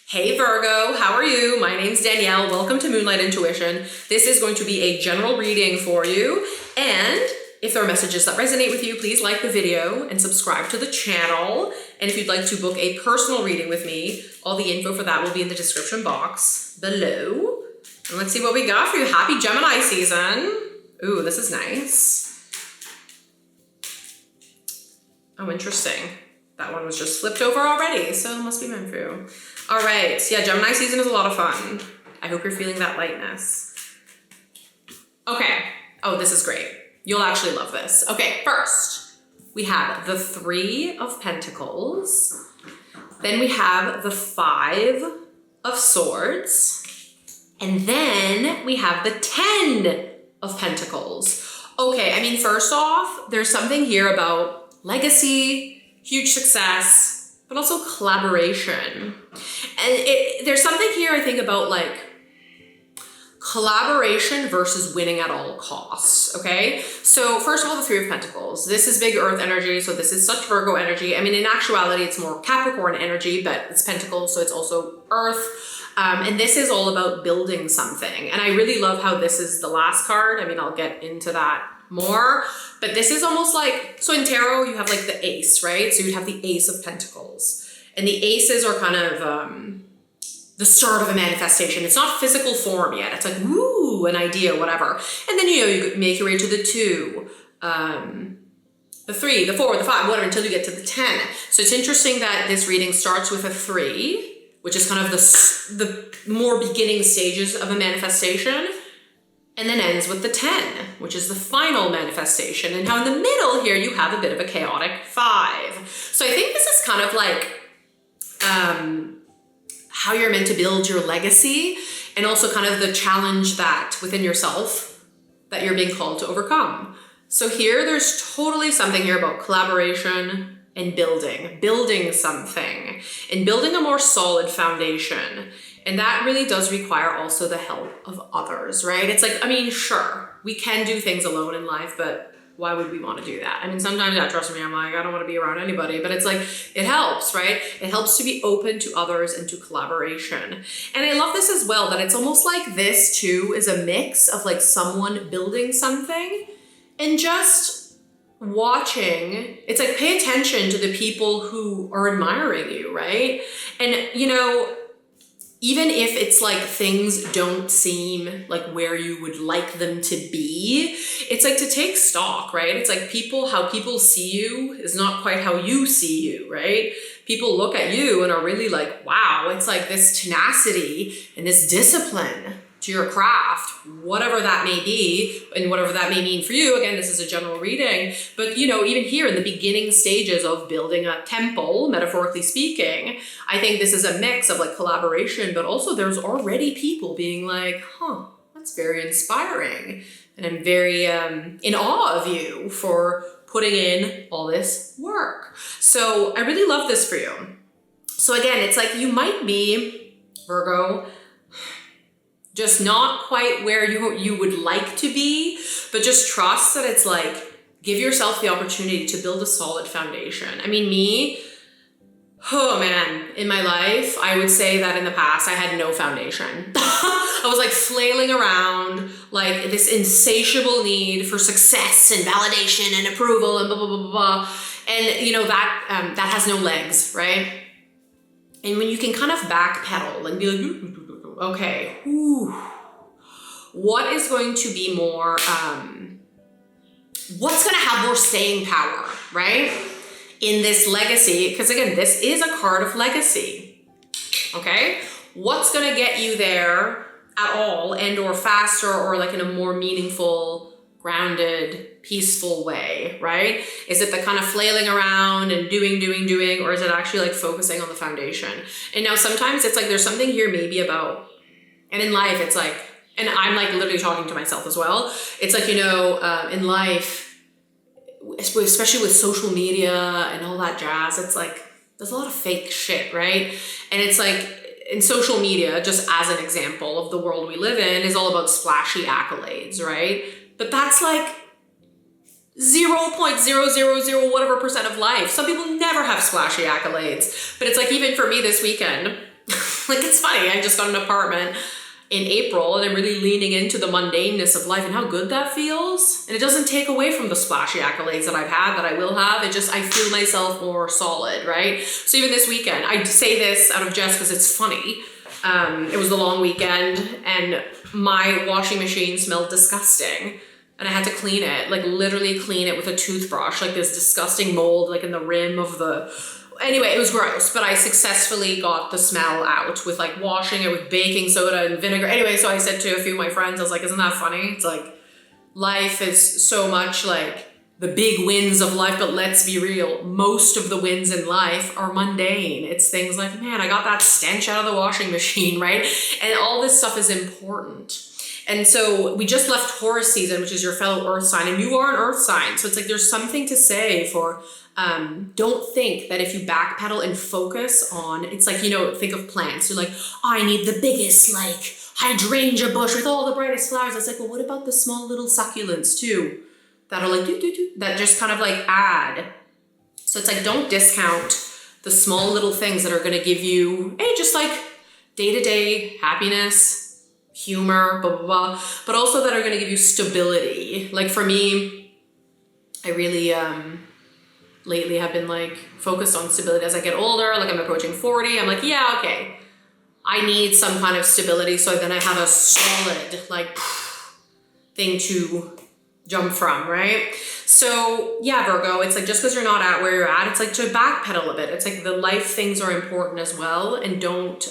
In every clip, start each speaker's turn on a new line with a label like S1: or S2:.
S1: Hey Virgo, how are you? My name's Danielle. Welcome to Moonlight Intuition. This is going to be a general reading for you. And if there are messages that resonate with you, please like the video and subscribe to the channel. And if you'd like to book a personal reading with me, all the info for that will be in the description box below. And let's see what we got for you. Happy Gemini season. Ooh, this is nice. Oh, interesting. That one was just flipped over already, so it must be meant for you. All right, yeah, Gemini season is a lot of fun. I hope you're feeling that lightness. Okay, oh, this is great. You'll actually love this. Okay, first, we have the Three of Pentacles. Then we have the Five of Swords. And then we have the 10 of Pentacles. Okay, I mean, first off, there's something here about legacy, huge success, but also collaboration. And there's something here, I think, about like collaboration versus winning at all costs, okay? So first of all, the Three of Pentacles. This is big earth energy, so this is such Virgo energy. I mean, in actuality, it's more Capricorn energy, but it's Pentacles, so it's also earth. And this is all about building something. And I really love how this is the last card. I mean, I'll get into that more, but this is almost like, so in tarot, you have like the ace, right? So you'd have the Ace of Pentacles. And the aces are kind of the start of a manifestation. It's not physical form yet. It's like, woo, an idea, whatever. And then, you make your way to the 2, the 3, the 4, the 5, whatever, until you get to the 10. So it's interesting that this reading starts with a 3, which is kind of the more beginning stages of a manifestation, and then ends with the 10, which is the final manifestation. And how in the middle here, you have a bit of a chaotic 5. So I think this is kind of like how you're meant to build your legacy, and also kind of the challenge that within yourself that you're being called to overcome. So here, there's totally something here about collaboration and building something, and building a more solid foundation. And that really does require also the help of others, right? It's like, I mean, sure, we can do things alone in life, but why would we want to do that? I mean, sometimes, yeah, trust me, I'm like, I don't want to be around anybody, but it's like, it helps, right? It helps to be open to others and to collaboration. And I love this as well, that it's almost like this too is a mix of like someone building something and just watching. It's like, pay attention to the people who are admiring you, right? And, even if it's like things don't seem like where you would like them to be, it's like to take stock, right? It's like how people see you is not quite how you see you, right? People look at you and are really like, wow, it's like this tenacity and this discipline to your craft, whatever that may be, and whatever that may mean for you. Again, this is a general reading, but even here in the beginning stages of building a temple, metaphorically speaking, I think this is a mix of like collaboration, but also there's already people being like, that's very inspiring. And I'm very in awe of you for putting in all this work. So I really love this for you. So again, it's like you might be, Virgo, just not quite where you would like to be, but just trust that it's like, give yourself the opportunity to build a solid foundation. I mean, me, oh man, in my life, I would say that in the past, I had no foundation. I was like flailing around, like this insatiable need for success and validation and approval and blah, blah, blah, blah, blah. And that has no legs, right? And when you can kind of backpedal and be like, okay, what is going to be more, what's going to have more staying power, right? In this legacy, because again, this is a card of legacy, okay? What's going to get you there at all, and or faster, or like in a more meaningful, grounded, peaceful way, right? Is it the kind of flailing around and doing, or is it actually like focusing on the foundation? And now sometimes it's like, there's something here maybe about, and in life, it's like, and I'm like literally talking to myself as well. It's like, in life, especially with social media and all that jazz, it's like, there's a lot of fake shit, right? And it's like, in social media, just as an example of the world we live in, is all about splashy accolades, right? But that's like 0.000 whatever percent of life. Some people never have splashy accolades. But it's like, even for me this weekend, Like, it's funny, I just got an apartment in April and I'm really leaning into the mundaneness of life and how good that feels. And it doesn't take away from the splashy accolades that I've had, that I will have. It just, I feel myself more solid, right? So even this weekend, I say this out of jest because it's funny. It was the long weekend and my washing machine smelled disgusting. And I had to clean it, like literally clean it with a toothbrush, like this disgusting mold, like in the rim of the, anyway, it was gross, but I successfully got the smell out with like washing it with baking soda and vinegar. Anyway, so I said to a few of my friends, I was like, isn't that funny? It's like, life is so much like the big wins of life, but let's be real, most of the wins in life are mundane. It's things like, man, I got that stench out of the washing machine, right? And all this stuff is important. And so we just left Taurus season, which is your fellow earth sign, and you are an earth sign. So it's like, there's something to say for, don't think that if you backpedal and focus on, it's like, you know, think of plants. You're like, I need the biggest, like, hydrangea bush with all the brightest flowers. It's like, well, what about the small little succulents too? That are like, that just kind of like add. So it's like, don't discount the small little things that are going to give you, hey, just like day-to-day happiness, humor, blah, blah, blah, but also that are going to give you stability. Like for me, I really, lately have been like focused on stability as I get older. Like I'm approaching 40. I'm like, yeah, okay. I need some kind of stability. So then I have a solid like thing to jump from, right? So yeah, Virgo, it's like, just because you're not at where you're at, it's like to backpedal a bit. It's like the life things are important as well. And don't,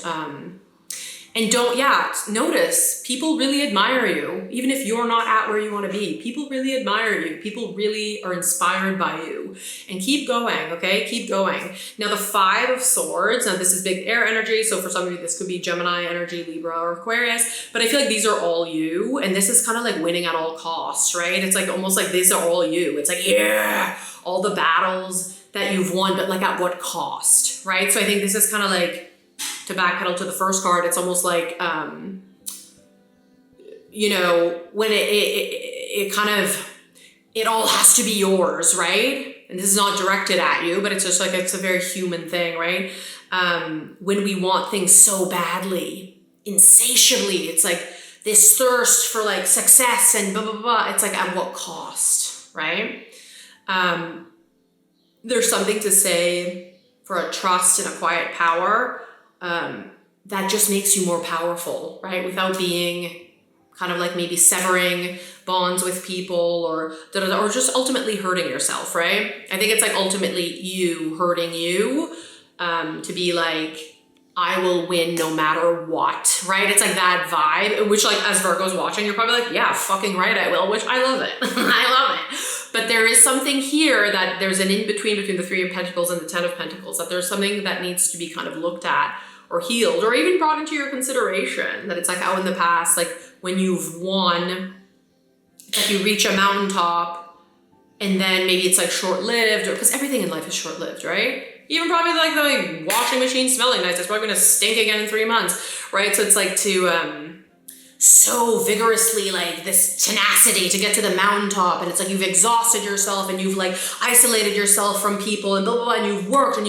S1: notice people really admire you. Even if you're not at where you want to be, people really admire you. People really are inspired by you. And keep going, okay? Keep going. Now the 5 of Swords, now this is big air energy. So for some of you, this could be Gemini energy, Libra, or Aquarius. But I feel like these are all you. And this is kind of like winning at all costs, right? It's like almost like these are all you. It's like, yeah, all the battles that you've won, but like at what cost, right? So I think this is kind of like, to backpedal to the first card, it's almost like, you know, when it kind of, it all has to be yours, right? And this is not directed at you, but it's just like, it's a very human thing, right? When we want things so badly, insatiably, it's like this thirst for like success and blah, blah, blah. It's like, at what cost, right? There's something to say for a trust and a quiet power that just makes you more powerful, right? Without being kind of like maybe severing bonds with people or just ultimately hurting yourself, right? I think it's like ultimately you hurting you, to be like, I will win no matter what, right? It's like that vibe, which like as Virgo's watching, you're probably like, yeah, fucking right, I will, which I love it. I love it. But there is something here that there's an in-between between the 3 of Pentacles and the 10 of Pentacles, that there's something that needs to be kind of looked at or healed or even brought into your consideration. That it's like how in the past, like when you've won, it's like you reach a mountaintop and then maybe it's like short-lived, or because everything in life is short-lived, right? Even probably like the washing machine smelling nice, it's probably gonna stink again in 3 months, right? So it's like to so vigorously, like this tenacity to get to the mountaintop, and it's like you've exhausted yourself and you've like isolated yourself from people and blah, blah, blah, and you've worked and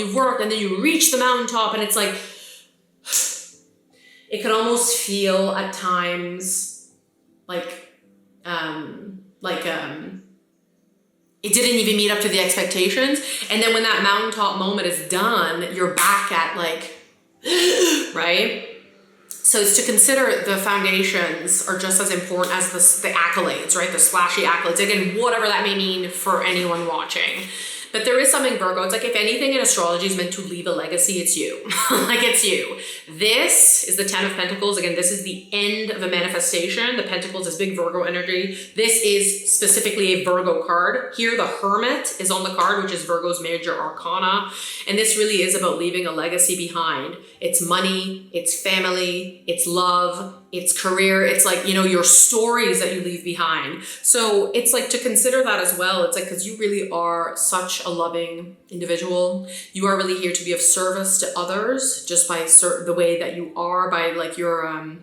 S1: then you reach the mountaintop, and it's like, it can almost feel at times like it didn't even meet up to the expectations. And then when that mountaintop moment is done, you're back at like, right? So it's to consider the foundations are just as important as the accolades, right? The splashy accolades. Again, whatever that may mean for anyone watching. But there is something, Virgo, it's like if anything in astrology is meant to leave a legacy, it's you. Like it's you. This is the 10 of Pentacles. Again, this is the end of a manifestation. The Pentacles is big Virgo energy. This is specifically a Virgo card. Here, the Hermit is on the card, which is Virgo's major arcana. And this really is about leaving a legacy behind. It's money, it's family, it's love, it's career. It's like, you know, your stories that you leave behind. So it's like to consider that as well. It's like, because you really are such a loving individual. You are really here to be of service to others just by the way that you are, by like your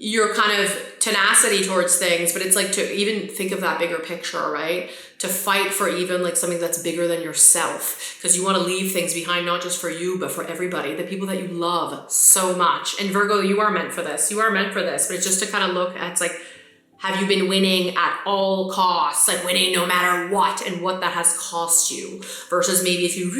S1: your kind of tenacity towards things, but it's like to even think of that bigger picture, right? To fight for even like something that's bigger than yourself, because you want to leave things behind, not just for you, but for everybody, the people that you love so much. And Virgo, you are meant for this. You are meant for this, but it's just to kind of look at, it's like, have you been winning at all costs, like winning no matter what, and what that has cost you, versus maybe if you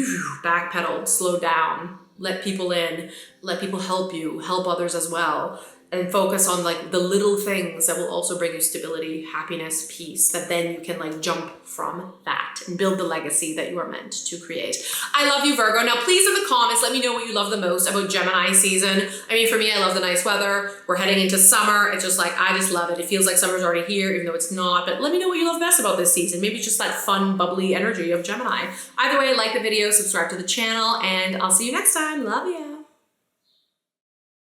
S1: backpedaled, slow down, let people in, let people help you, help others as well, and focus on like the little things that will also bring you stability, happiness, peace, that then you can like jump from that and build the legacy that you are meant to create. I love you, Virgo. Now, please in the comments, let me know what you love the most about Gemini season. I mean, for me, I love the nice weather. We're heading into summer. It's just like, I just love it. It feels like summer's already here, even though it's not, but let me know what you love best about this season. Maybe just that fun, bubbly energy of Gemini. Either way, like the video, subscribe to the channel, and I'll see you next time. Love ya.